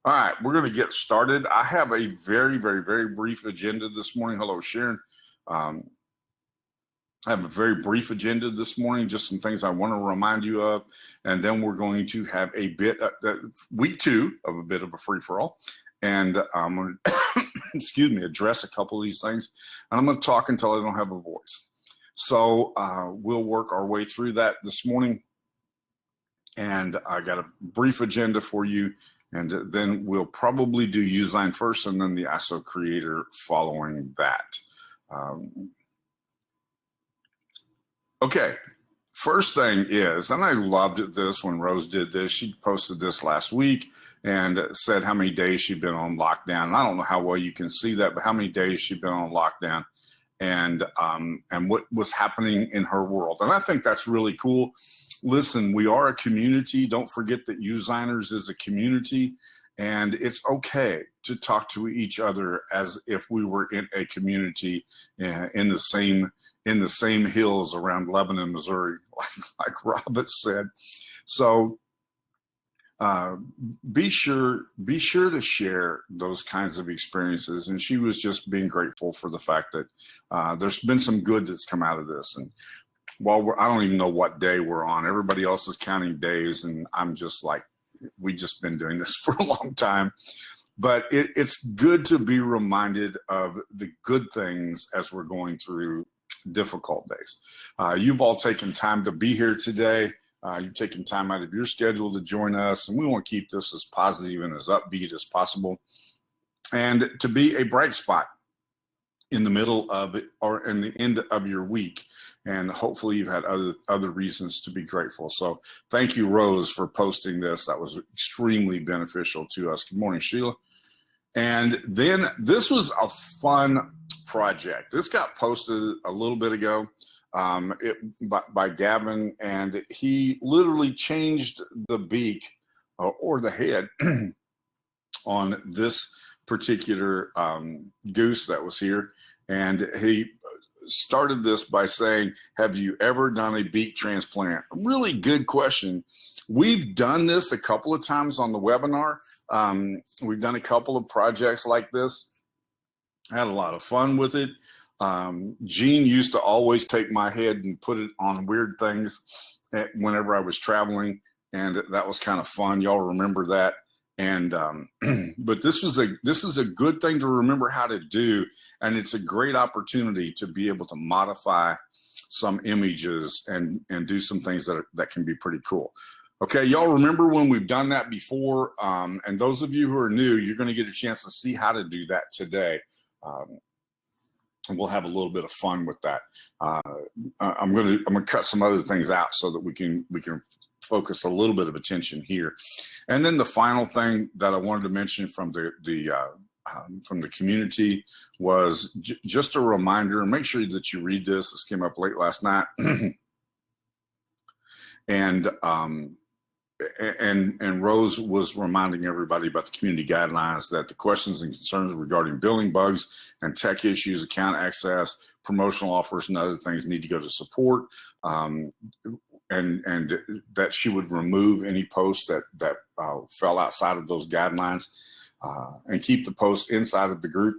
All right, we're going to get started. I have a very brief agenda this morning. Hello, Sharon. I have a very brief agenda this morning, just some things I want to remind you of, and then we're going to have a bit, week 2 of a bit of a free-for-all, and I'm going to, address a couple of these things, and I'm going to talk until I don't have a voice. So we'll work our way through that this morning, and I got a brief agenda for you. And then we'll probably do Youzign first and then the ISO creator following that. Okay, first thing is, and I loved this when Rose did this, she posted this last week and said how many days she'd been on lockdown. And I don't know how well you can see that, but how many days she'd been on lockdown and what was happening in her world. And I think that's really cool. Listen, we are a community. Don't forget that Youzigners is a community, and it's okay to talk to each other as if we were in a community in the same hills around Lebanon, Missouri, like Robert said. So be sure to share those kinds of experiences. And she was just being grateful for the fact that there's been some good that's come out of this. And while I don't even know what day we're on, everybody else is counting days, and I'm just like, we just been doing this for a long time. But it's good to be reminded of the good things as we're going through difficult days. You've all taken time to be here today. You've taken time out of your schedule to join us, and we want to keep this as positive and as upbeat as possible, and to be a bright spot in the middle of it or in the end of your week. And hopefully you've had other reasons to be grateful. So thank you, Rose, for posting this. That was extremely beneficial to us. Good morning, Sheila. And then this was a fun project. This got posted a little bit ago by Gavin, and he literally changed the beak or the head on this particular goose that was here. And he started this by saying, have you ever done a beak transplant? Really good question. We've done this a couple of times on the webinar. We've done a couple of projects like this. I had a lot of fun with it. Gene used to always take my head and put it on weird things whenever I was traveling, and that was kind of fun. Y'all remember that? And but this is a good thing to remember how to do, and it's a great opportunity to be able to modify some images and do some things that can be pretty cool. Okay, y'all remember when we've done that before, and those of you who are new, you're going to get a chance to see how to do that today. And we'll have a little bit of fun with that. I'm gonna cut some other things out so that we can focus a little bit of attention here. And then the final thing that I wanted to mention from the community was just a reminder. Make sure that you read this. This came up late last night, and Rose was reminding everybody about the community guidelines, that the questions and concerns regarding billing bugs and tech issues, account access, promotional offers, and other things need to go to support. And that she would remove any posts that fell outside of those guidelines and keep the posts inside of the group.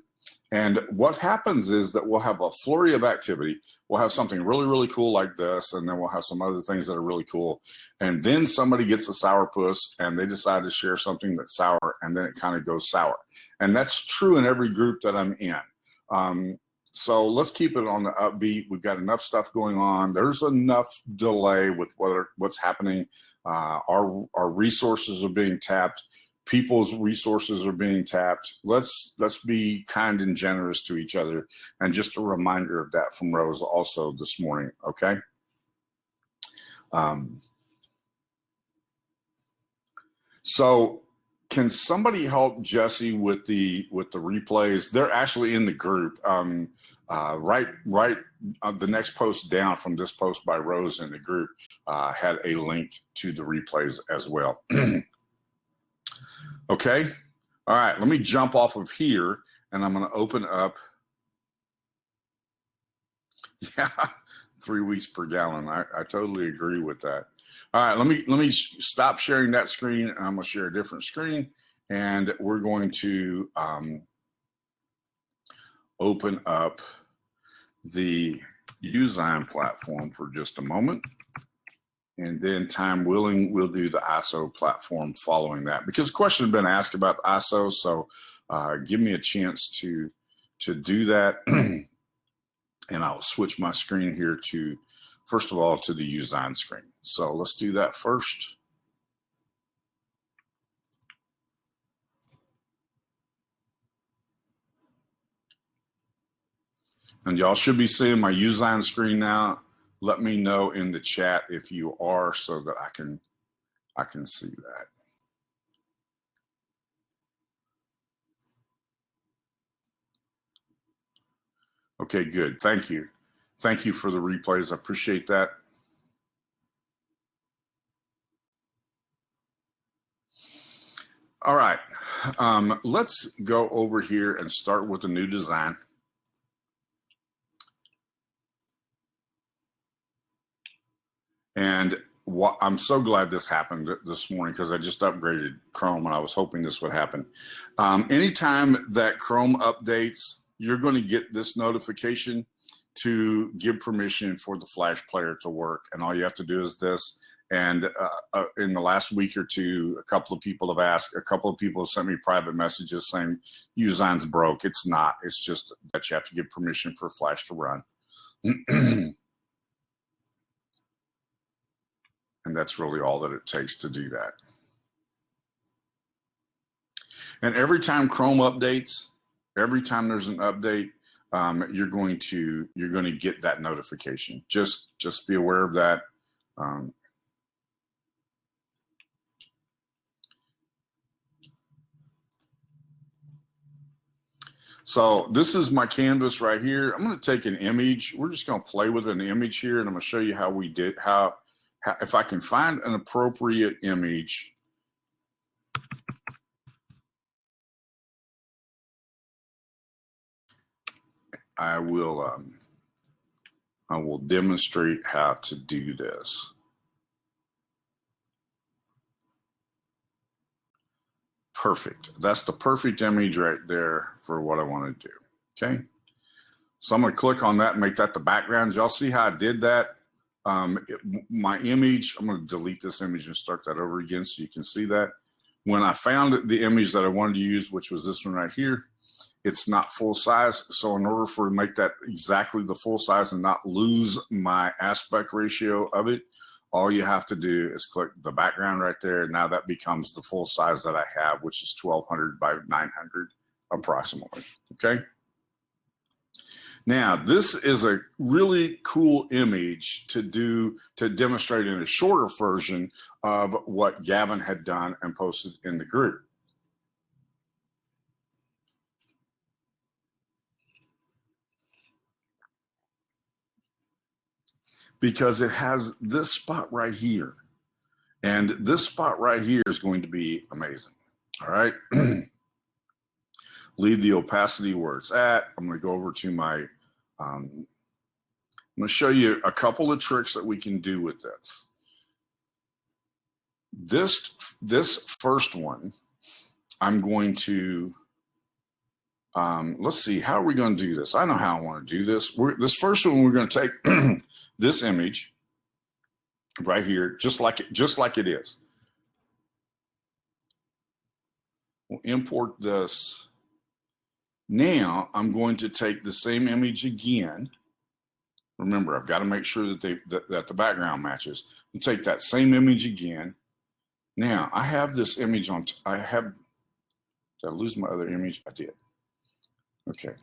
And what happens is that we'll have a flurry of activity. We'll have something really cool like this, and then we'll have some other things that are really cool. And then somebody gets a sourpuss and they decide to share something that's sour, and then it kind of goes sour. And that's true in every group that I'm in. So let's keep it on the upbeat. We've got enough stuff going on. There's enough delay with what's happening. Our resources are being tapped. People's resources are being tapped. Let's be kind and generous to each other. And just a reminder of that from Rose also this morning, okay? So can somebody help Jesse with the replays? They're actually in the group. Right the next post down from this post by Rose in the group had a link to the replays as well. Okay, all right, let me jump off of here, and I'm going to open up. Yeah, 3 weeks per gallon. I totally agree with that. All right, let me stop sharing that screen, and I'm going to share a different screen, And we're going to open up the Youzign platform for just a moment. And then, time willing, we'll do the ISO platform following that. Because a question has been asked about the ISO, so give me a chance to do that. And I'll switch my screen here to, first of all, to the Youzign screen. So let's do that first. And y'all should be seeing my Youzign screen now. Let me know in the chat if you are, so that I can see that. Okay, good. Thank you. Thank you for the replays. I appreciate that. All right. Let's go over here and start with a new design. And I'm so glad this happened this morning, because I just upgraded Chrome and I was hoping this would happen. Anytime that Chrome updates, you're going to get this notification to give permission for the Flash player to work. And all you have to do is this. And in the last week or two, a couple of people have asked, a couple of people have sent me private messages saying Youzign's broke. It's not. It's just that you have to give permission for Flash to run. And that's really all that it takes to do that. And every time Chrome updates, every time there's an update, you're going to get that notification. Just be aware of that. So this is my canvas right here. I'm going to take an image. We're just going to play with an image here, and I'm going to show you how we did, how if I can find an appropriate image. I will demonstrate how to do this. Perfect. That's the perfect image right there for what I want to do. Okay. So I'm going to click on that and make that the background. Y'all see how I did that? My image, I'm going to delete this image and start that over again so you can see that. When I found the image that I wanted to use, which was this one right here, it's not full size. So in order for to make that exactly the full size and not lose my aspect ratio of it, all you have to do is click the background right there. Now that becomes the full size that I have, which is 1200 by 900 approximately. Okay. Now, this is a really cool image to demonstrate in a shorter version of what Gavin had done and posted in the group. Because it has this spot right here. And this spot right here is going to be amazing. All right. Leave the opacity where it's at. I'm going to go over to my, I'm going to show you a couple of tricks that we can do with this. This first one, I'm going to, let's see, how are we going to do this? I know how I want to do this. This first one, we're going to take this image right here, just like it is. We'll import this. Now I'm going to take the same image again. Remember, I've got to make sure that the background matches. We'll take that same image again. Now I have this image on. Did I lose my other image? I did. Okay.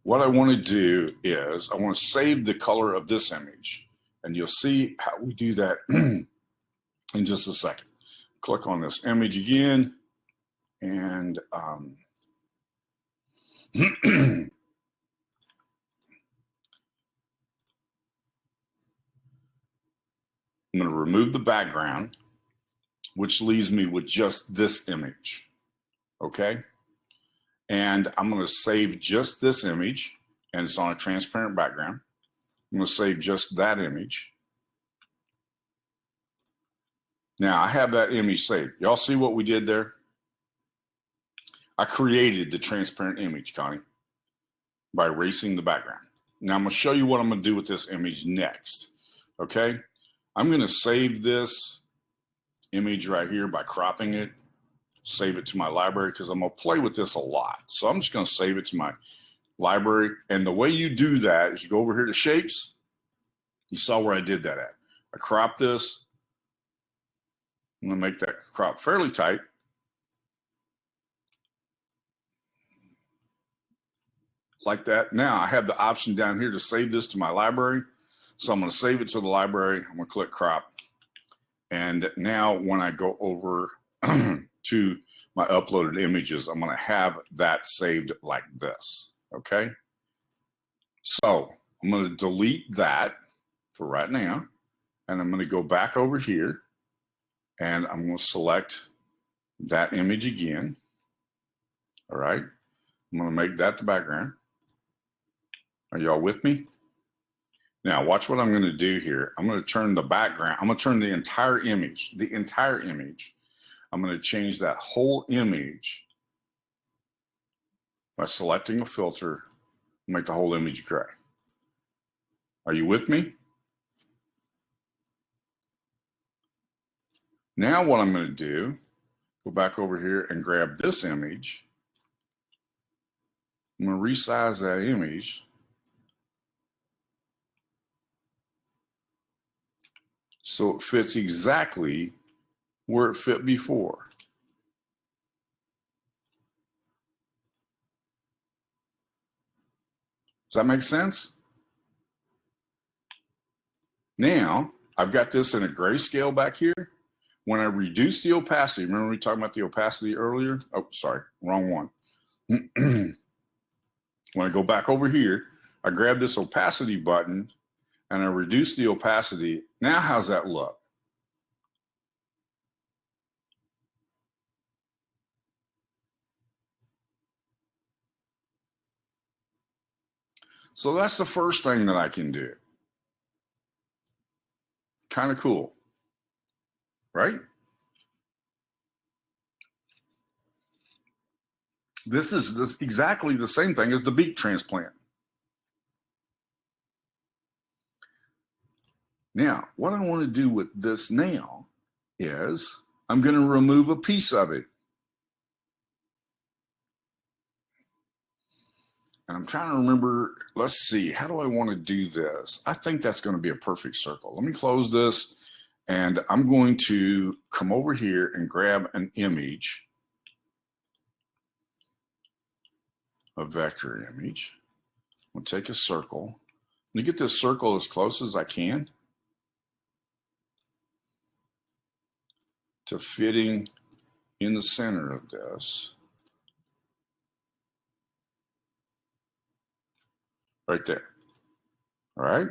What I want to do is I want to save the color of this image, and you'll see how we do that in just a second. Click on this image again, and I'm going to remove the background, which leaves me with just this image. Okay. And I'm going to save just this image, and it's on a transparent background. I'm going to save just that image. Now I have that image saved. Y'all see what we did there? I created the transparent image, Connie, by erasing the background. Now I'm going to show you what I'm going to do with this image next. Okay, I'm going to save this image right here by cropping it, save it to my library because I'm going to play with this a lot. So I'm just going to save it to my library. And the way you do that is you go over here to shapes. You saw where I did that at. I crop this. I'm going to make that crop fairly tight. Like that. Now I have the option down here to save this to my library. So I'm going to save it to the library. I'm going to click crop. And now when I go over to my uploaded images, I'm going to have that saved like this. Okay. So I'm going to delete that for right now. And I'm going to go back over here and I'm going to select that image again. All right. I'm going to make that the background. Are y'all with me? Now watch what I'm going to do here. I'm going to turn the background. I'm going to turn the entire image. I'm going to change that whole image by selecting a filter, make the whole image gray. Are you with me? Now what I'm going to do, go back over here and grab this image. I'm going to resize that image. So it fits exactly where it fit before. Does that make sense? Now, I've got this in a grayscale back here. When I reduce the opacity, remember we talked about the opacity earlier? Oh, sorry, wrong one. When I go back over here, I grab this opacity button and I reduce the opacity. Now, how's that look? So that's the first thing that I can do. Kind of cool, right? This is exactly the same thing as the beak transplant. Now, what I want to do with this now is I'm going to remove a piece of it. And I'm trying to remember, let's see, how do I want to do this? I think that's going to be a perfect circle. Let me close this and I'm going to come over here and grab an image, a vector image. I'm going to take a circle. Let me get this circle as close as I can to fitting in the center of this. Right there. All right.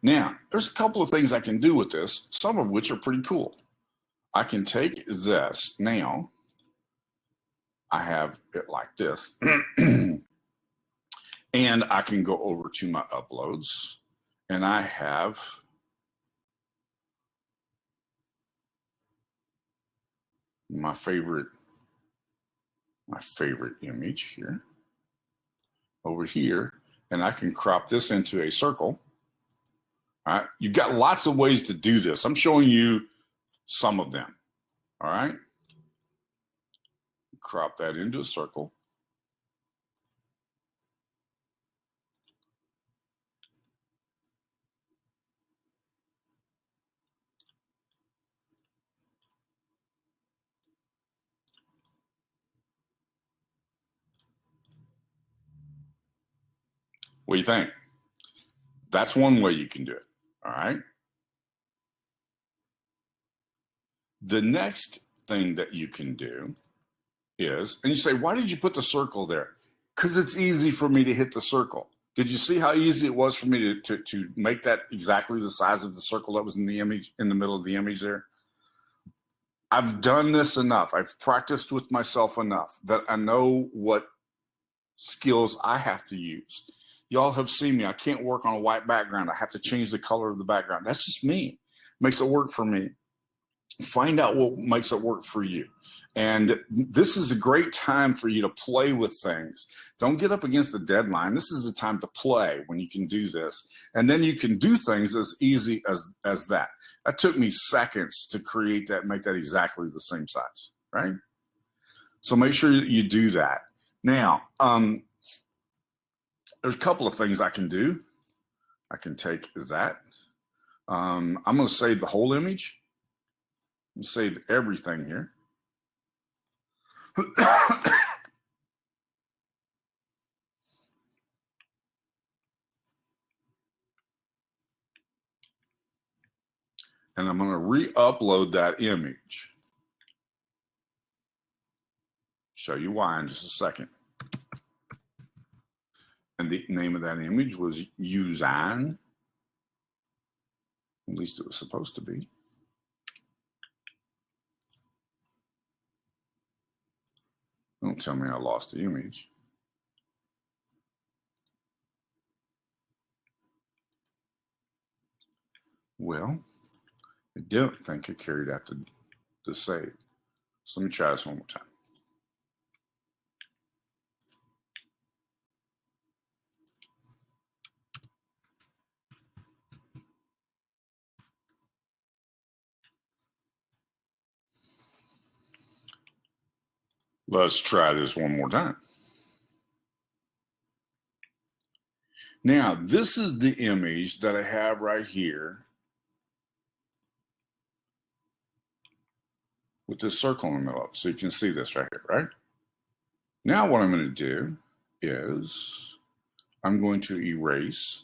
Now, there's a couple of things I can do with this, some of which are pretty cool. I can take this now. I have it like this. And I can go over to my uploads and I have my favorite image here over here, and I can crop this into a circle. All right, you've got lots of ways to do this. I'm showing you some of them. All right, crop that into a circle. What do you think? That's one way you can do it. All right. The next thing that you can do is, and you say, why did you put the circle there? Because it's easy for me to hit the circle. Did you see how easy it was for me to make that exactly the size of the circle that was in the image, in the middle of the image there? I've done this enough. I've practiced with myself enough that I know what skills I have to use. Y'all have seen me. I can't work on a white background. I have to change the color of the background. That's just me. Makes it work for me. Find out what makes it work for you. And this is a great time for you to play with things. Don't get up against the deadline. This is a time to play when you can do this. And then you can do things as easy as that. That took me seconds to create that, make that exactly the same size, right? So make sure you do that. Now, there's a couple of things I can do. I can take that. I'm going to save the whole image. Save everything here. And I'm going to re-upload that image. Show you why in just a second. And the name of that image was Youzign. At least it was supposed to be. Don't tell me I lost the image. Well, I don't think it carried out the save. So let me try this one more time. Let's try this one more time. Now, this is the image that I have right here with this circle in the middle. So you can see this right here, right? Now what I'm going to do is I'm going to erase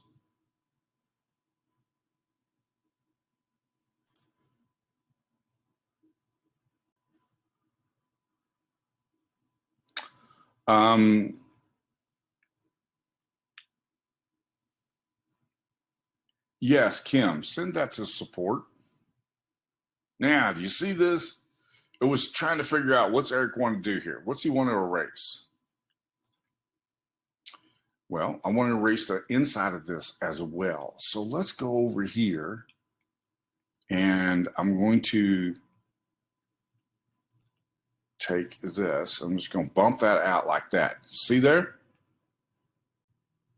yes, Kim, send that to support. Now, do you see this? It was trying to figure out what's Eric want to do here. What's he want to erase? Well, I want to erase the inside of this as well. So let's go over here and I'm going to take this. I'm just going to bump that out like that. See there?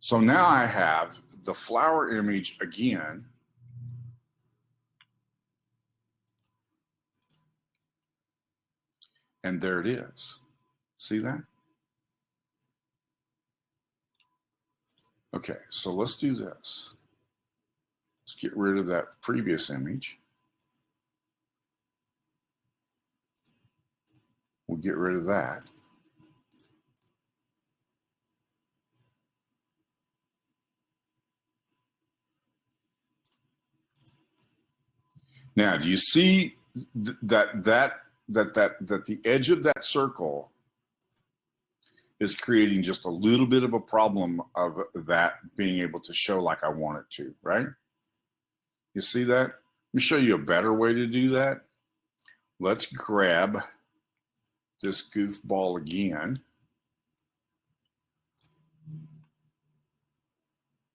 So now I have the flower image again. And there it is. See that? Okay, so let's do this. Let's get rid of that previous image. We'll get rid of that. Now, do you see that the edge of that circle is creating just a little bit of a problem of that being able to show like I want it to, right? You see that? Let me show you a better way to do that. Let's grab this goofball again.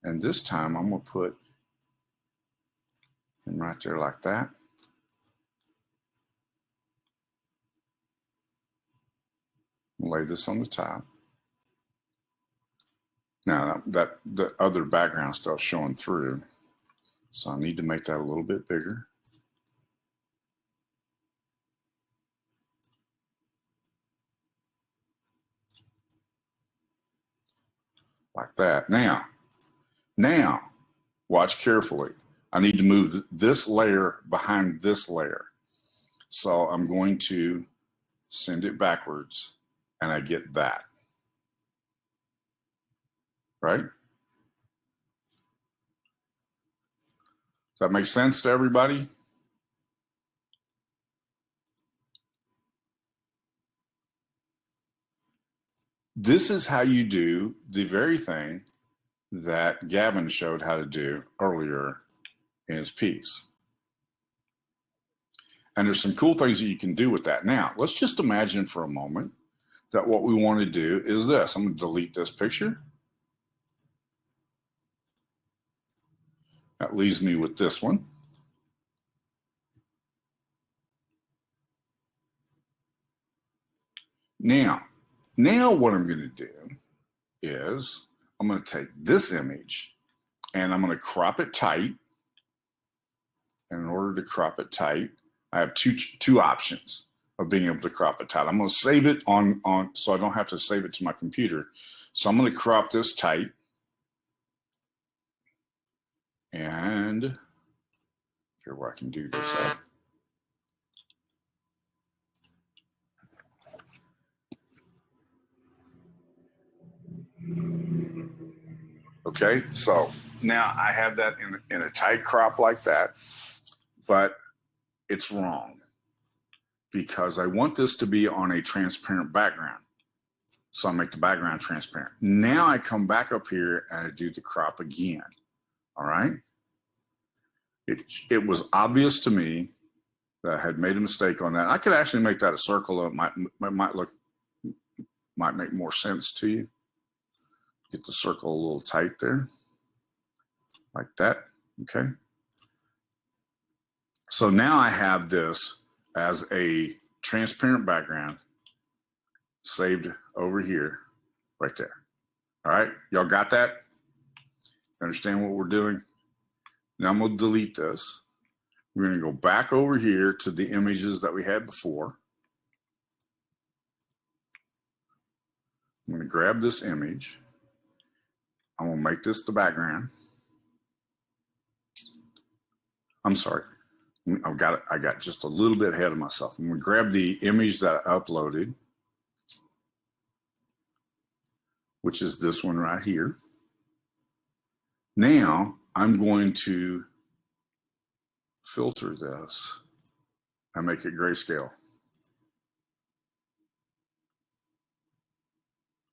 And this time I'm going to put him right there like that. Lay this on the top. Now that the other background stuff showing through. So I need to make that a little bit bigger. Like that. Now, watch carefully. I need to move this layer behind this layer. So I'm going to send it backwards and I get that. Right? Does that make sense to everybody? This is how you do the very thing that Gavin showed how to do earlier in his piece. And there's some cool things that you can do with that. Now, let's just imagine for a moment that what we want to do is this. I'm going to delete this picture. That leaves me with this one. Now what I'm going to do is I'm going to take this image and I'm going to crop it tight. And in order to crop it tight, I have two options of being able to crop it tight. I'm going to save it on so I don't have to save it to my computer. So I'm going to crop this tight. And here where I can do this at. Okay, so now I have that in a tight crop like that, but it's wrong because I want this to be on a transparent background. So I make the background transparent. Now I come back up here and I do the crop again. All right. It was obvious to me that I had made a mistake on that. I could actually make that a circle. It might make more sense to you. Get the circle a little tight there, like that. Okay. So now I have this as a transparent background saved over here, right there. All right, y'all got that? Understand what we're doing? Now I'm gonna delete this. We're gonna go back over here to the images that we had before. I'm gonna grab this image. I'm gonna make this the background. I'm sorry, I got just a little bit ahead of myself. I'm gonna grab the image that I uploaded, which is this one right here. Now I'm going to filter this and make it grayscale.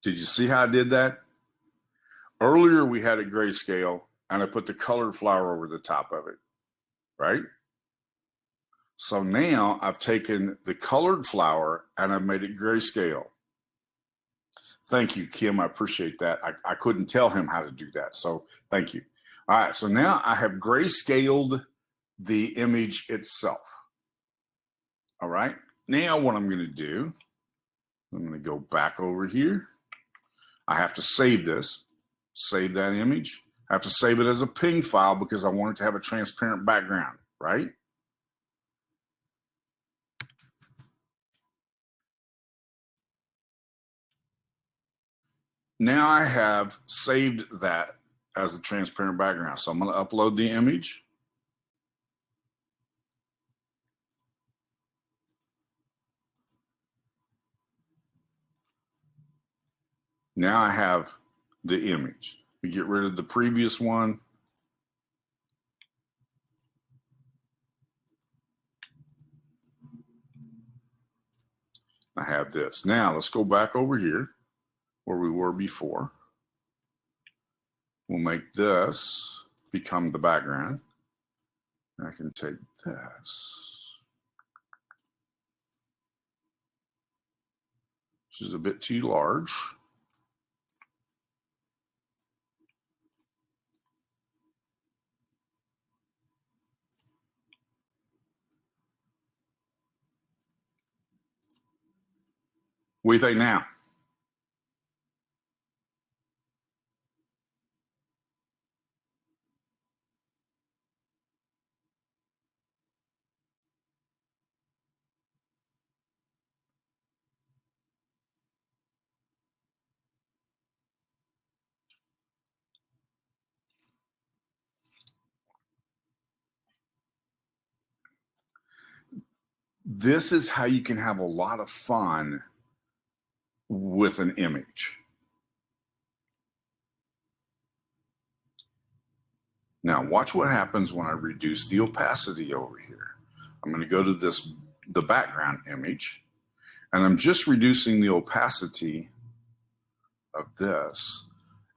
Did you see how I did that? Earlier we had it grayscale and I put the colored flower over the top of it, right? So now I've taken the colored flower and I've made it grayscale. Thank you, Kim. I appreciate that. I couldn't tell him how to do that, so thank you. All right, so now I have grayscaled the image itself. All right, now what I'm going to do, I'm going to go back over here. I have to save this, save that image. I have to save it as a ping file because I want it to have a transparent background, right? Now I have saved that as a transparent background. So I'm going to upload the image. Now I have the image. We get rid of the previous one. I have this. Now let's go back over here where we were before. We'll make this become the background. I can take this, which is a bit too large. What do you think now? This is how you can have a lot of fun with an image. Now watch what happens when I reduce the opacity over here. I'm going to go to the background image, and I'm just reducing the opacity of this.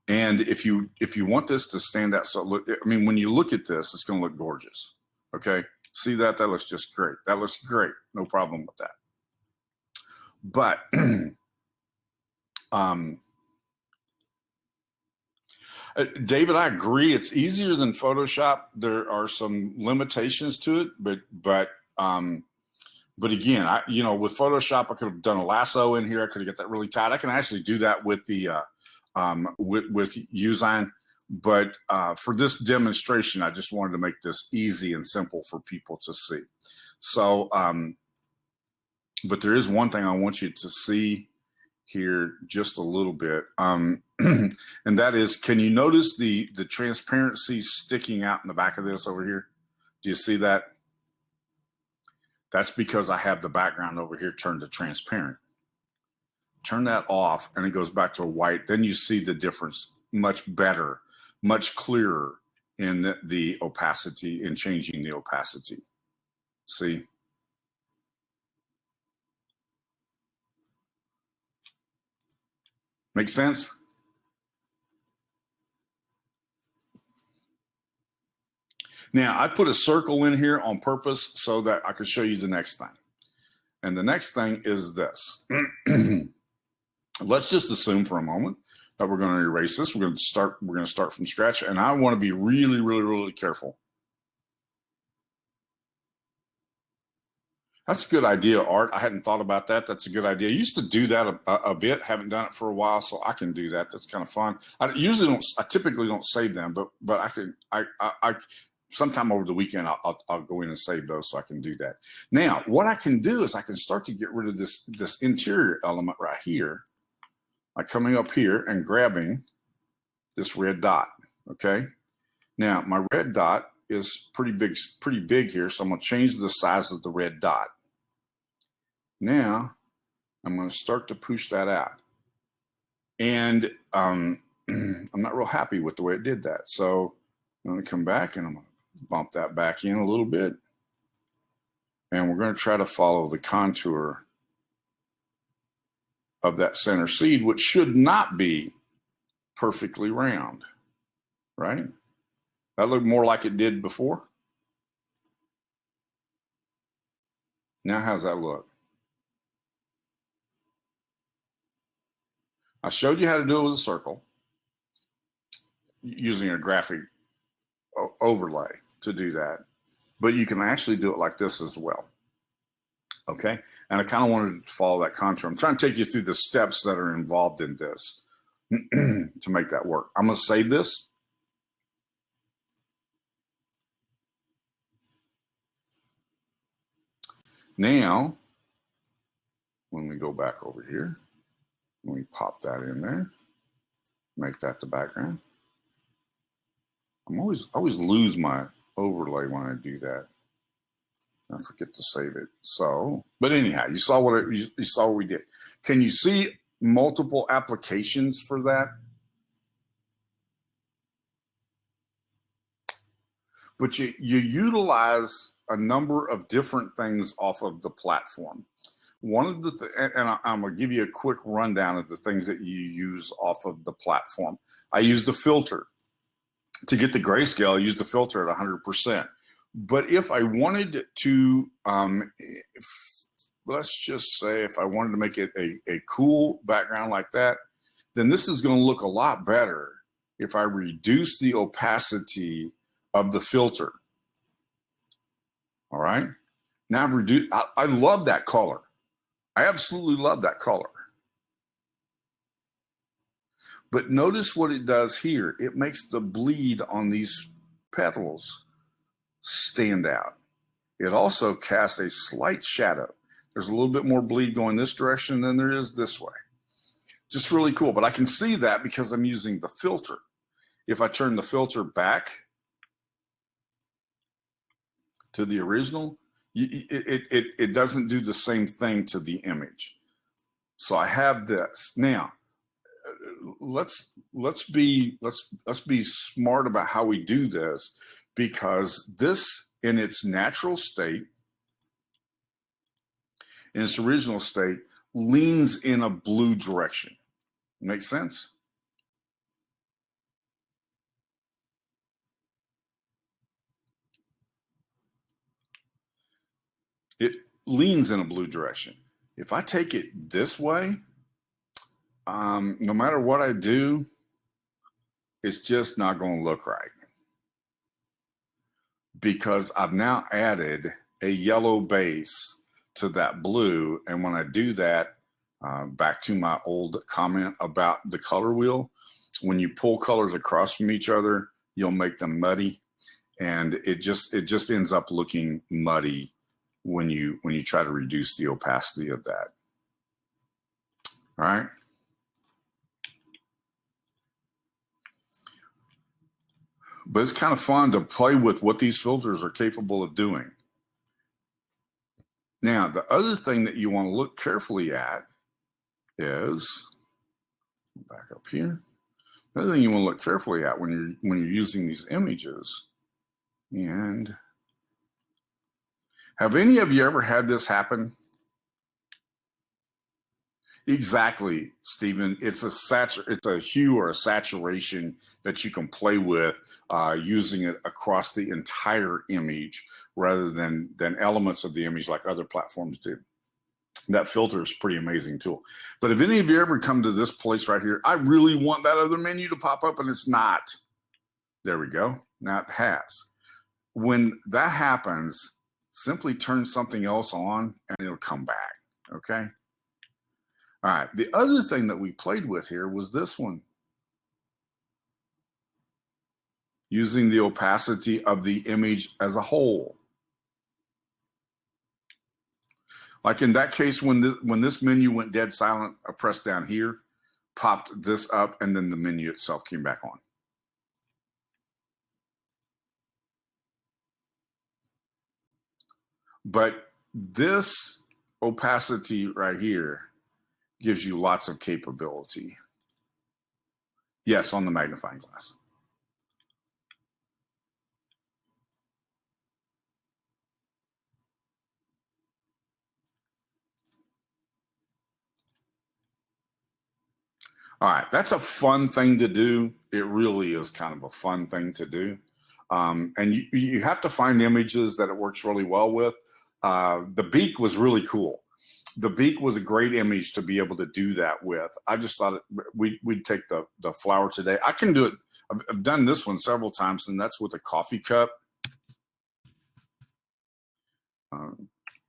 And if you want this to stand out, so look, I mean, when you look at this, it's going to look gorgeous. Okay, see that? That looks just great. That looks great. No problem with that. But David, I agree. It's easier than Photoshop. There are some limitations to it, but But again, with Photoshop, I could have done a lasso in here. I could have got that really tight. I can actually do that with the with Youzign. But for this demonstration, I just wanted to make this easy and simple for people to see. So, but there is one thing I want you to see here just a little bit, and that is, can you notice the transparency sticking out in the back of this over here? Do you see that? That's because I have the background over here turned to transparent. Turn that off and it goes back to a white. Then you see the difference much better, much clearer in the opacity, in changing the opacity. See? Make sense? Now, I put a circle in here on purpose so that I could show you the next thing. And the next thing is this. Let's just assume for a moment that we're going to erase this. We're going to start from scratch. And I want to be really, really, really careful. That's a good idea, Art. I hadn't thought about that. That's a good idea. I used to do that a bit. Haven't done it for a while, so I can do that. That's kind of fun. I typically don't save them, but I can. I sometime over the weekend I'll go in and save those so I can do that. Now, what I can do is I can start to get rid of this interior element right here by coming up here and grabbing this red dot. Okay. Now my red dot is pretty big here, so I'm going to change the size of the red dot. Now I'm going to start to push that out, and I'm not real happy with the way it did that. So I'm going to come back and I'm going to bump that back in a little bit, and we're going to try to follow the contour of that center seed, which should not be perfectly round, right? That looked more like it did before. Now, how's that look? I showed you how to do it with a circle using a graphic overlay to do that, but you can actually do it like this as well. Okay, and I kind of wanted to follow that contour. I'm trying to take you through the steps that are involved in this to make that work. I'm going to save this. Now, when we go back over here, we pop that in there, make that the background. I always lose my overlay when I do that. I forget to save it. So, but anyhow, you saw what we did. Can you see multiple applications for that? But you utilize a number of different things off of the platform. One of the and I'm going to give you a quick rundown of the things that you use off of the platform. I use the filter to get the grayscale. I use the filter at 100%. But if I wanted to, let's just say if I wanted to make it a cool background like that, then this is going to look a lot better if I reduce the opacity of the filter. All right. Now I've reduced, I love that color. I absolutely love that color. But notice what it does here. It makes the bleed on these petals stand out. It also casts a slight shadow. There's a little bit more bleed going this direction than there is this way. Just really cool. But I can see that because I'm using the filter. If I turn the filter back to the original, it doesn't do the same thing to the image. So I have this. Now, let's be smart about how we do this, because this in its natural state, in its original state, leans in a blue direction. Make sense? It leans in a blue direction. If I take it this way, no matter what I do, it's just not going to look right, because I've now added a yellow base to that blue. And when I do that, back to my old comment about the color wheel, when you pull colors across from each other, you'll make them muddy, and it just ends up looking muddy when you try to reduce the opacity of that. All right. But it's kind of fun to play with what these filters are capable of doing. Now, the other thing that you want to look carefully at is, back up here. The other thing you want to look carefully at when you're using these images, and have any of you ever had this happen? Exactly, Stephen. It's a hue or a saturation that you can play with using it across the entire image rather than elements of the image like other platforms do. That filter is a pretty amazing tool. But if any of you ever come to this place right here, I really want that other menu to pop up and it's not. There we go. Now it has. When that happens, simply turn something else on and it'll come back, okay? All right, the other thing that we played with here was this one. Using the opacity of the image as a whole. Like in that case, when this menu went dead silent, I pressed down here, popped this up, and then the menu itself came back on. But this opacity right here gives you lots of capability. Yes, on the magnifying glass. All right, that's a fun thing to do. It really is kind of a fun thing to do. And you have to find images that it works really well with. The beak was really cool. The beak was a great image to be able to do that with. I just thought we'd take the flower today. I can do it. I've done this one several times, and that's with a coffee cup.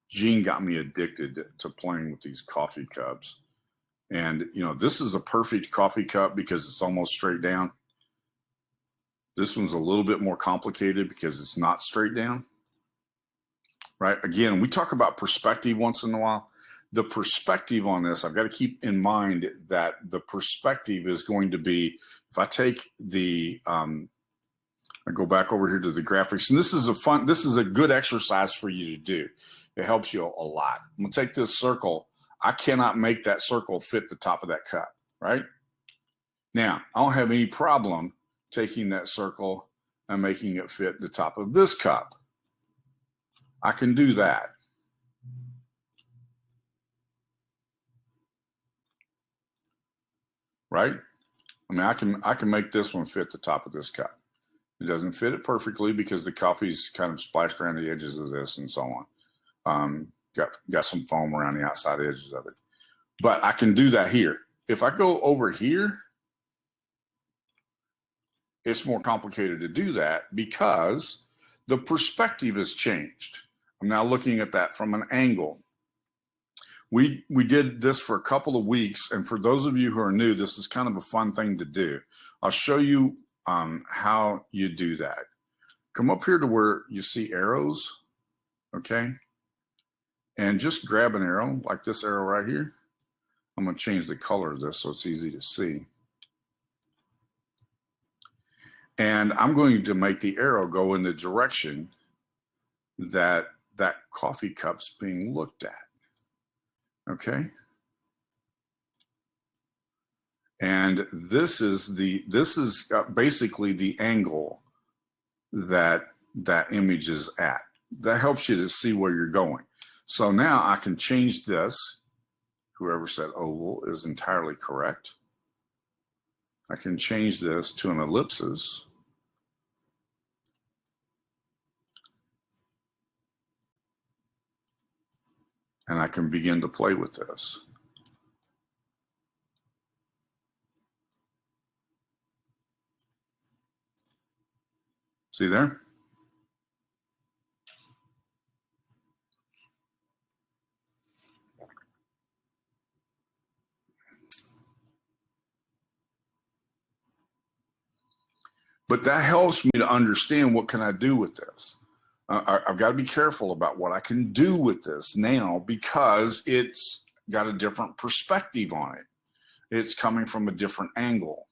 Gene got me addicted to playing with these coffee cups. And, you know, this is a perfect coffee cup because it's almost straight down. This one's a little bit more complicated because it's not straight down, right? Again, we talk about perspective once in a while. The perspective on this, I've got to keep in mind that the perspective is going to be, if I take the, I go back over here to the graphics, and this is a good exercise for you to do. It helps you a lot. I'm gonna take this circle. I cannot make that circle fit the top of that cup, right? Now, I don't have any problem taking that circle and making it fit the top of this cup. I can do that. Right? I mean, I can make this one fit the top of this cup. It doesn't fit it perfectly because the coffee's kind of splashed around the edges of this and so on. Got some foam around the outside edges of it. But I can do that here. If I go over here, it's more complicated to do that because the perspective has changed. I'm now looking at that from an angle. We did this for a couple of weeks, and for those of you who are new, this is kind of a fun thing to do. I'll show you how you do that. Come up here to where you see arrows, okay? And just grab an arrow, like this arrow right here. I'm going to change the color of this so it's easy to see. And I'm going to make the arrow go in the direction that that coffee cup's being looked at. Okay? And this is basically the angle that that image is at. That helps you to see where you're going. So now I can change this. Whoever said oval is entirely correct. I can change this to an ellipsis. And I can begin to play with this. See there? But that helps me to understand what can I do with this. I've got to be careful about what I can do with this now because it's got a different perspective on it. It's coming from a different angle.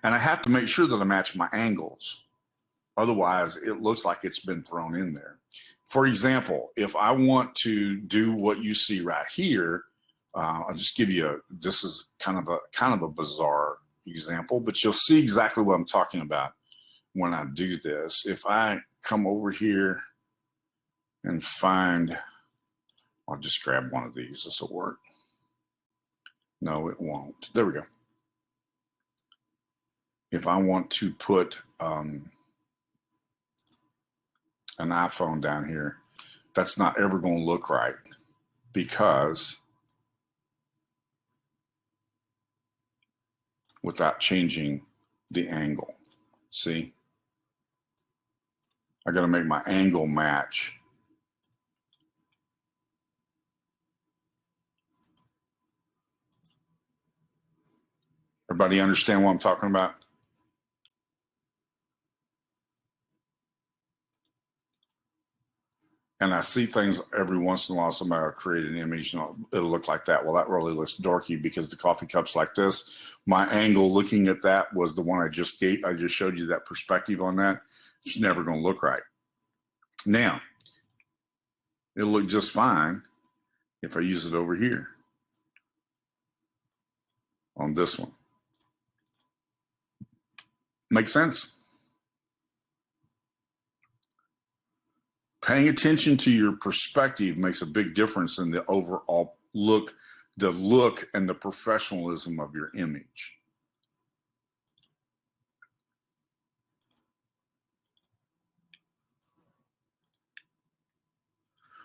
And I have to make sure that I match my angles. Otherwise, it looks like it's been thrown in there. For example, if I want to do what you see right here, I'll just give you this is kind of a bizarre example, but you'll see exactly what I'm talking about when I do this. If I come over here and find, I'll just grab one of these. This will work. No, it won't. There we go. If I want to put an iPhone down here, that's not ever going to look right because without changing the angle, see? I got to make my angle match. Everybody understand what I'm talking about? And I see things every once in a while. Somebody will create an image and it'll look like that. Well, that really looks dorky because the coffee cup's like this. My angle looking at that was the one I just gave. I just showed you that perspective on that. It's never going to look right. Now, it'll look just fine if I use it over here on this one. Makes sense? Paying attention to your perspective makes a big difference in the overall look, the look and the professionalism of your image.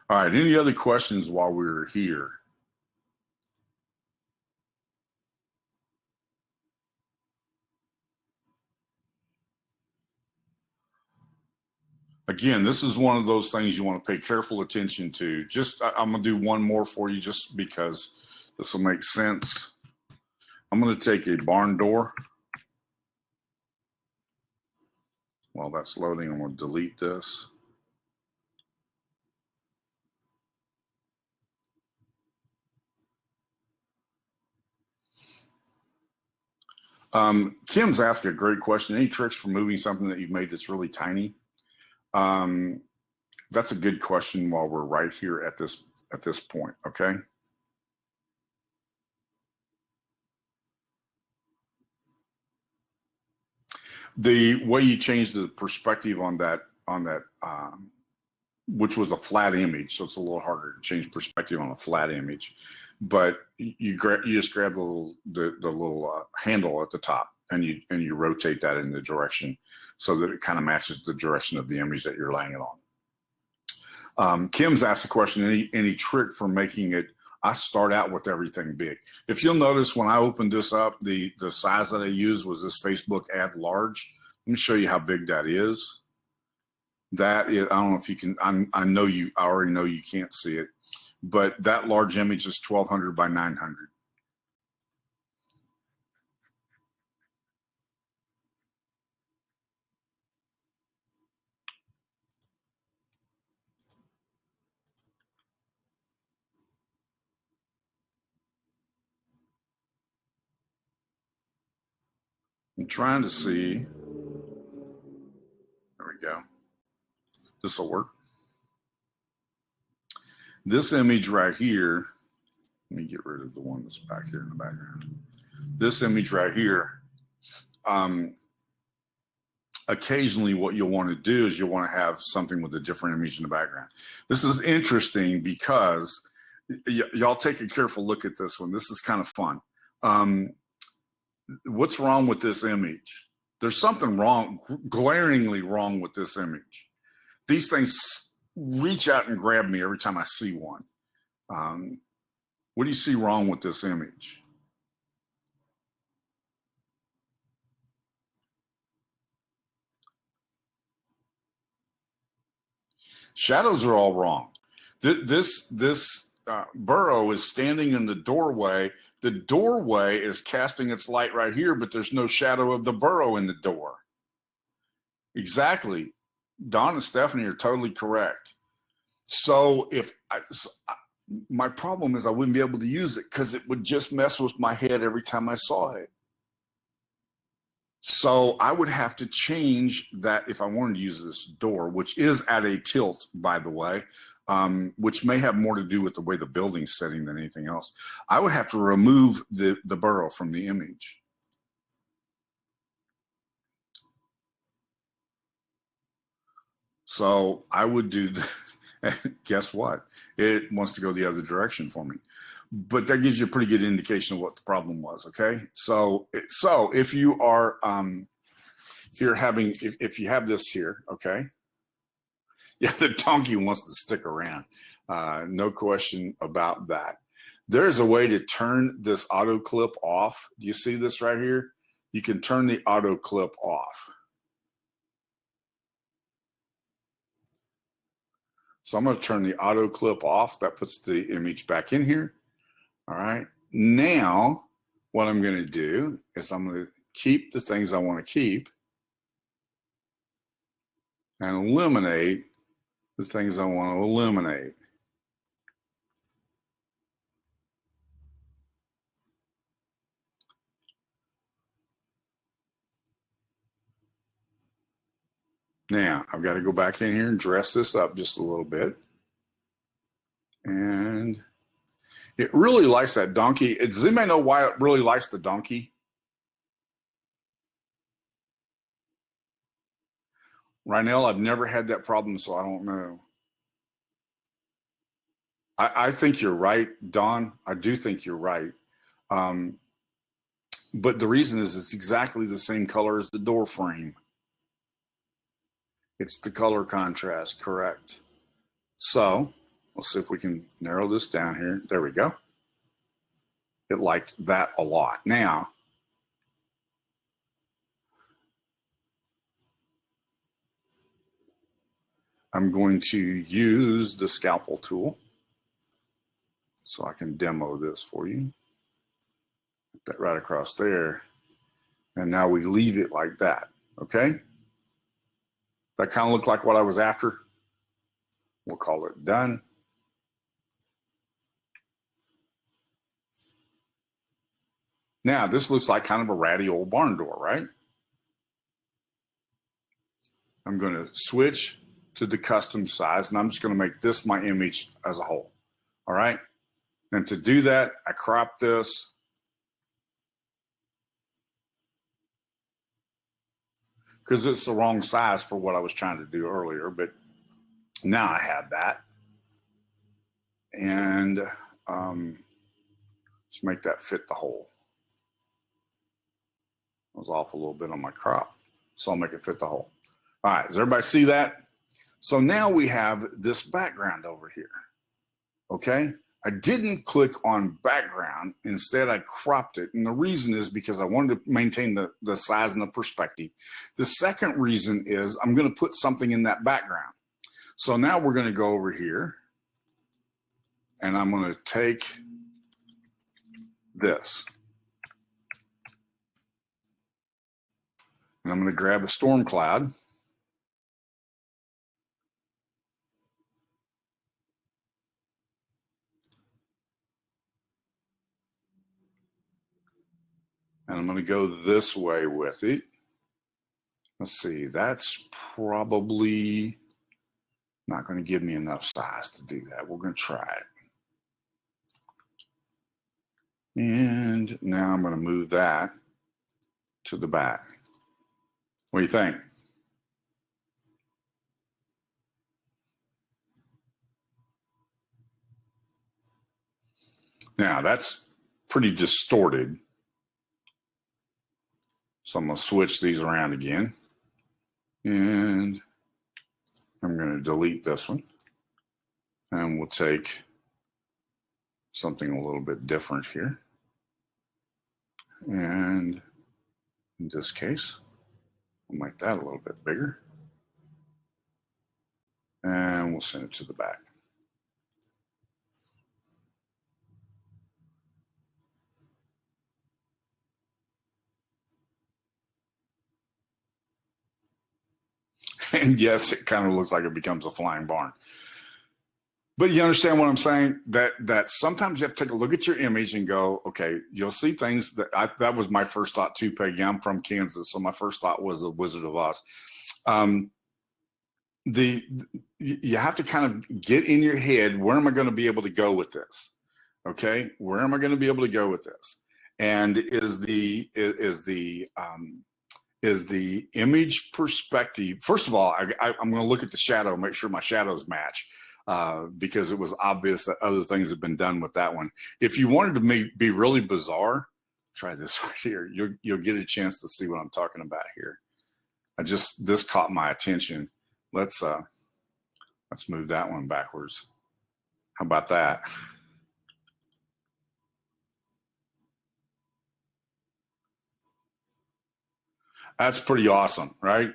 All right, any other questions while we're here? Again, this is one of those things you want to pay careful attention to. I'm going to do one more for you just because this will make sense. I'm going to take a barn door. While that's loading, I'm going to delete this. Kim's asked a great question. Any tricks for moving something that you've made that's really tiny? That's a good question while we're right here at this point, okay? The way you change the perspective on that, which was a flat image, so it's a little harder to change perspective on a flat image. But you just grab the little handle at the top, and you rotate that in the direction so that it kind of matches the direction of the image that you're laying it on. Kim's asked a question: any trick for making it? I start out with everything big. If you'll notice, when I opened this up, the size that I used was this Facebook ad large. Let me show you how big that is. That is, I don't know if you can, I already know you can't see it, but that large image is 1200 by 900. I'm trying to see, there we go. This will work. This image right here, let me get rid of the one that's back here in the background. This image right here, occasionally what you'll want to do is you'll want to have something with a different image in the background. This is interesting because y'all take a careful look at this one. This is kind of fun. What's wrong with this image? There's something wrong, glaringly wrong with this image. These things reach out and grab me every time I see one. What do you see wrong with this image? Shadows are all wrong. This burrow is standing in the doorway. The doorway is casting its light right here, but there's no shadow of the burrow in the door. Exactly. Don and Stephanie are totally correct. So my problem is I wouldn't be able to use it because it would just mess with my head every time I saw it. So I would have to change that if I wanted to use this door, which is at a tilt, by the way, which may have more to do with the way the building's setting than anything else. I would have to remove the burrow from the image. So I would do this. Guess what? It wants to go the other direction for me. But that gives you a pretty good indication of what the problem was, okay? So if you are, if you have this here, okay? Yeah, the donkey wants to stick around. No question about that. There's a way to turn this auto clip off. Do you see this right here? You can turn the auto clip off. So I'm going to turn the auto clip off. That puts the image back in here. All right. Now, what I'm going to do is I'm going to keep the things I want to keep and eliminate the things I want to eliminate. Now, I've got to go back in here and dress this up just a little bit. And it really likes that donkey. Does anybody know why it really likes the donkey? Rynell, I've never had that problem, so I don't know. I think you're right, Don. I do think you're right. But the reason is it's exactly the same color as the door frame. It's the color contrast, correct. So let's see if we can narrow this down here. There we go. It liked that a lot. Now, I'm going to use the scalpel tool so I can demo this for you. Put that right across there. And now we leave it like that, okay? That kind of looked like what I was after. We'll call it done. Now, this looks like kind of a ratty old barn door, right? I'm going to switch to the custom size, and I'm just going to make this my image as a whole, all right? And to do that, I crop this. Because it's the wrong size for what I was trying to do earlier, but now I have that. And let's make that fit the hole. I was off a little bit on my crop, so I'll make it fit the hole. All right, does everybody see that? So now we have this background over here, okay? I didn't click on background. Instead, I cropped it. And the reason is because I wanted to maintain the size and the perspective. The second reason is I'm going to put something in that background. So now we're going to go over here, and I'm going to take this. And I'm going to grab a storm cloud. And I'm going to go this way with it. Let's see, that's probably not going to give me enough size to do that. We're going to try it. And now I'm going to move that to the back. What do you think? Now that's pretty distorted. So I'm going to switch these around again. And I'm going to delete this one. And we'll take something a little bit different here. And in this case, we'll make that a little bit bigger. And we'll send it to the back. And yes, it kind of looks like it becomes a flying barn. But you understand what I'm saying? That sometimes you have to take a look at your image and go, okay, you'll see things that was my first thought too, Peggy. I'm from Kansas, so my first thought was the Wizard of Oz. You have to kind of get in your head, where am I going to be able to go with this? Okay, where am I going to be able to go with this? And is the image perspective, first of all, I'm going to look at the shadow, make sure my shadows match, because it was obvious that other things have been done with that one. If you wanted to be really bizarre, try this right here. You'll get a chance to see what I'm talking about here. This caught my attention. Let's move that one backwards. How about that? That's pretty awesome, right?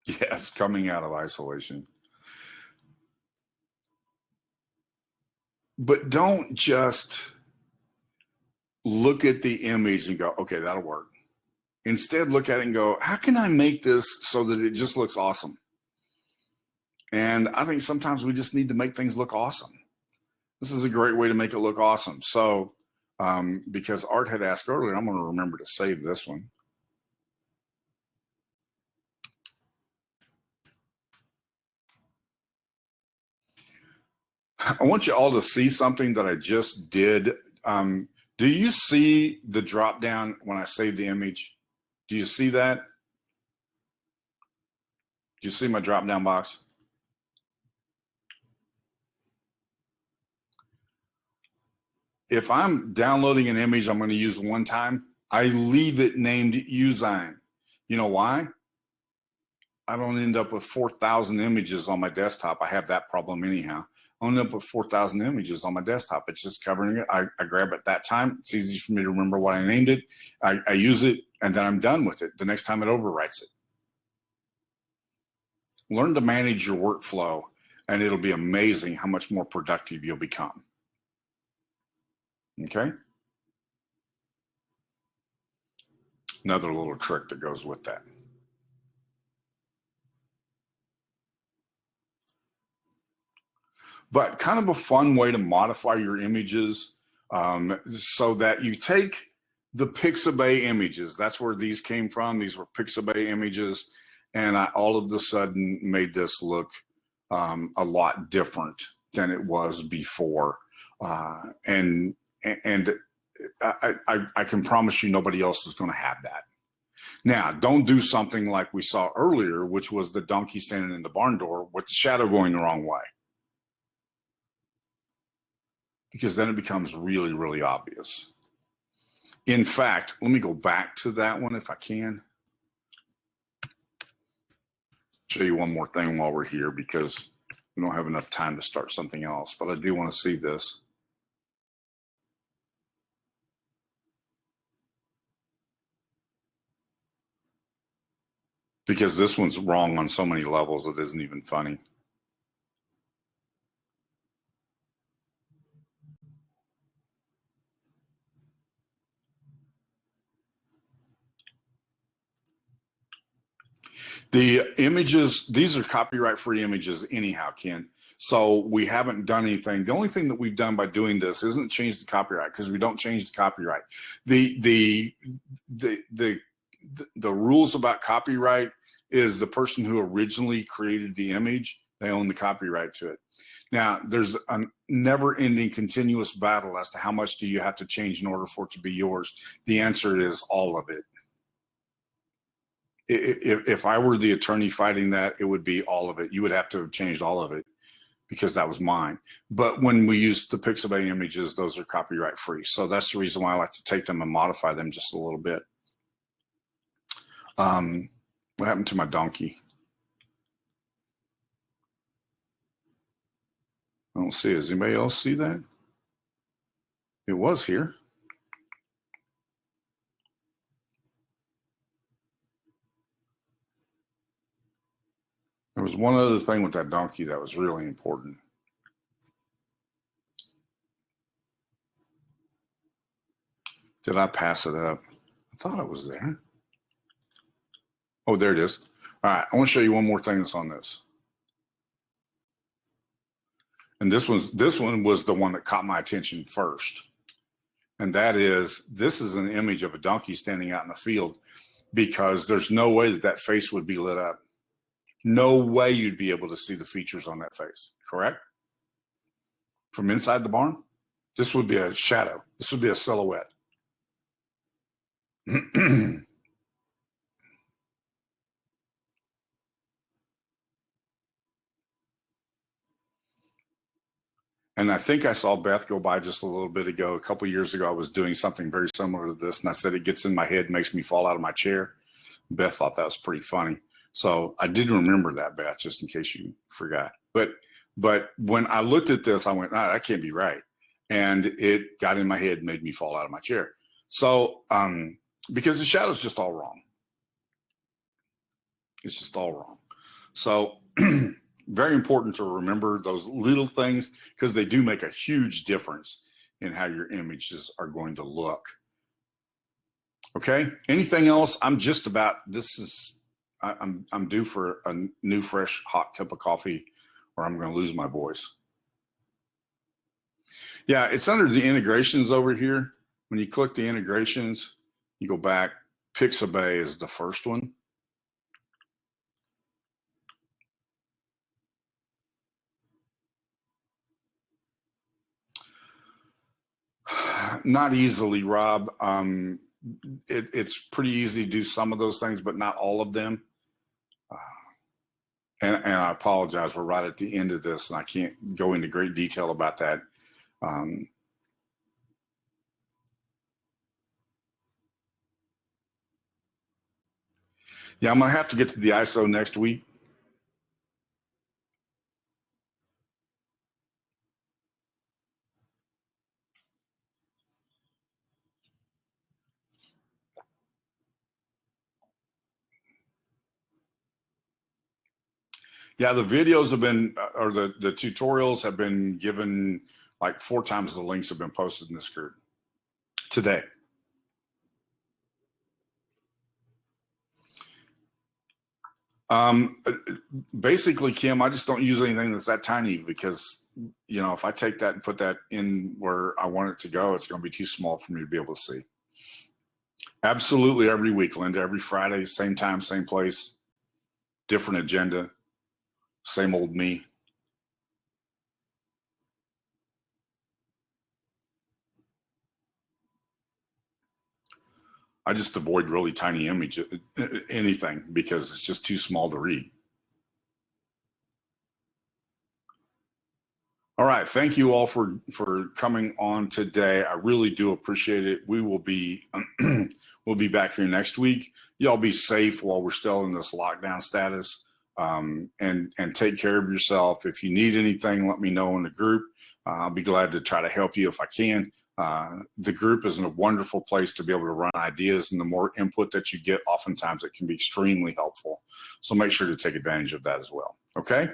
Yes, coming out of isolation. But don't just look at the image and go, okay, that'll work. Instead, look at it and go, how can I make this so that it just looks awesome? And I think sometimes we just need to make things look awesome. This is a great way to make it look awesome. So, because Art had asked earlier, I'm going to remember to save this one. I want you all to see something that I just did. Do you see the drop down when I save the image? Do you see that? Do you see my drop down box? If I'm downloading an image I'm going to use one time, I leave it named Youzign. You know why? I don't end up with 4,000 images on my desktop. I have that problem anyhow. I end up with 4,000 images on my desktop. It's just covering it. I grab it that time. It's easy for me to remember what I named it. I use it, and then I'm done with it. The next time it overwrites it. Learn to manage your workflow, and it'll be amazing how much more productive you'll become. Okay? Another little trick that goes with that. But kind of a fun way to modify your images, so that you take the Pixabay images. That's where these came from. These were Pixabay images. And I all of a sudden made this look a lot different than it was before. And I can promise you nobody else is going to have that. Now, don't do something like we saw earlier, which was the donkey standing in the barn door with the shadow going the wrong way, because then it becomes really, really obvious. In fact, let me go back to that one if I can. Show you one more thing while we're here, because we don't have enough time to start something else, but I do want to see this. Because this one's wrong on so many levels, it isn't even funny. The images, these are copyright-free images anyhow, Ken. So we haven't done anything. The only thing that we've done by doing this isn't change the copyright, because we don't change the copyright. The rules about copyright is the person who originally created the image, they own the copyright to it. Now, there's a never-ending continuous battle as to how much do you have to change in order for it to be yours. The answer is all of it. If I were the attorney fighting that, it would be all of it. You would have to have changed all of it, because that was mine. But when we use the Pixabay images, those are copyright free. So that's the reason why I like to take them and modify them just a little bit. What happened to my donkey? I don't see it. Does anybody else see that? It was here. There was one other thing with that donkey that was really important. Did I pass it up? I thought it was there. Oh, there it is. All right, I want to show you one more thing that's on this. And this one was the one that caught my attention first. And that is, this is an image of a donkey standing out in the field, because there's no way that that face would be lit up. No way you'd be able to see the features on that face, correct? From inside the barn, this would be a shadow. This would be a silhouette. And I think I saw Beth go by just a little bit ago. A couple of years ago, I was doing something very similar to this, and I said it gets in my head, makes me fall out of my chair. Beth thought that was pretty funny. So I did remember that, Beth, just in case you forgot. But when I looked at this, I went, "Ah, that can't be right." And it got in my head, made me fall out of my chair. So because the shadow's just all wrong. It's just all wrong. So very important to remember those little things, because they do make a huge difference in how your images are going to look. Okay, anything else? I'm just about, I'm due for a new, fresh, hot cup of coffee, or I'm going to lose my voice. Yeah, it's under the integrations over here. When you click the integrations, you go back, Pixabay is the first one. Not easily, Rob. It's pretty easy to do some of those things, but not all of them. And I apologize, we're right at the end of this, and I can't go into great detail about that. Yeah, I'm going to have to get to the ISO next week. Yeah, the videos have been, or the tutorials have been given, like 4 times the links have been posted in this group today. Basically, Kim, I just don't use anything that's that tiny, because, you know, if I take that and put that in where I want it to go, it's going to be too small for me to be able to see. Absolutely every week, Linda, every Friday, same time, same place, different agenda, same old me. I just avoid really tiny image, anything, because it's just too small to read. All right, thank you all for coming on today. I really do appreciate it. We will be we'll be back here next week. Y'all be safe while we're still in this lockdown status, and take care of yourself. If you need anything, let me know in the group. I'll be glad to try to help you if I can. The group is a wonderful place to be able to run ideas, and the more input that you get, oftentimes it can be extremely helpful. So make sure to take advantage of that as well. Okay.